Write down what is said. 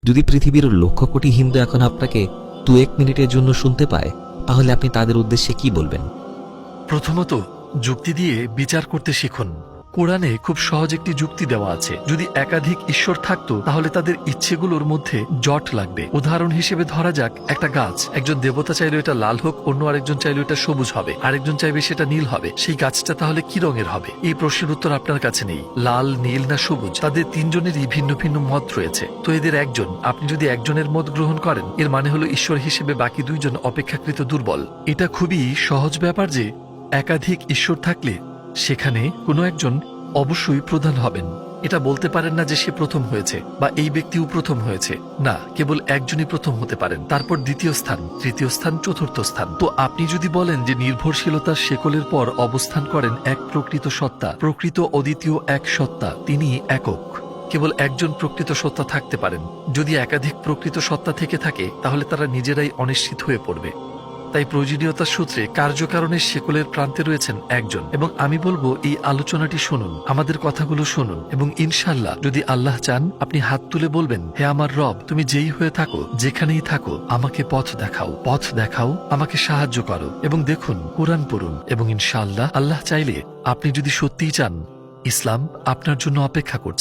যদি পৃথিবীর লক্ষ কোটি হিন্দু এখন আপনাকে 2-1 মিনিটের জন্য শুনতে পায়, তাহলে আপনি তাদের উদ্দেশ্যে কি বলবেন? প্রথমত, যুক্তি দিয়ে বিচার করতে শিখুন। কোরআনে খুব সহজ একটি যুক্তি দেওয়া আছে। যদি একাধিক ঈশ্বর থাকতো তাহলে তাদের ইচ্ছেগুলোর মধ্যে জট লাগবে। উদাহরণ হিসেবে ধরা যাক একটা গাছ, একজন দেবতা চাইলে এটা লাল হোক, অন্য আরেকজন চাইলে এটা সবুজ হবে, আরেকজন চাইবে সেটা নীল হবে। সেই গাছটা তাহলে কি রঙের হবে? এই প্রশ্নের উত্তর আপনার কাছে নেই। লাল, নীল না সবুজ, তাদের তিনজনেরই ভিন্ন ভিন্ন মত রয়েছে। তো এদের একজন, আপনি যদি একজনের মত গ্রহণ করেন, এর মানে হলো ঈশ্বর হিসেবে বাকি দুইজন অপেক্ষাকৃত দুর্বল। এটা খুবই সহজ ব্যাপার যে একাধিক ঈশ্বর থাকলে সেখানে কোনো একজন অবশ্যই প্রধান হবেন। এটা বলতে পারেন না যে সে প্রথম হয়েছে বা এই ব্যক্তিও প্রথম হয়েছে। না, কেবল একজনই প্রথম হতে পারেন, তারপর দ্বিতীয় স্থান, তৃতীয় স্থান, চতুর্থ স্থান। তো আপনি যদি বলেন যে নির্ভরশীলতার শেকলের পর অবস্থান করেন এক প্রকৃত সত্তা, প্রকৃত অদ্বিতীয় এক সত্তা, তিনি একক। কেবল একজন প্রকৃত সত্তা থাকতে পারেন। যদি একাধিক প্রকৃত সত্তা থেকে থাকে তাহলে তারা নিজেরাই অনিশ্চিত হয়ে পড়বে। তাই প্রয়োজনীয়তার সূত্রে কার্যকারণের শেকলের প্রান্তে রয়েছেন একজন। এবং আমি বলবো এই আলোচনাটি শুনুন, আমাদের কথাগুলো শুনুন, এবং ইনশাল্লাহ যদি আল্লাহ চান আপনি হাত তুলে বলবেন, হে আমার রব, তুমি যেই হয়ে থাকো, যেখানেই থাকো, আমাকে পথ দেখাও, পথ দেখাও, আমাকে সাহায্য করো। এবং দেখুন, কোরআন পড়ুন, এবং ইনশাল্লাহ আল্লাহ চাইলে আপনি যদি সত্যিই চান, ইসলাম আপনার জন্য অপেক্ষা করছে।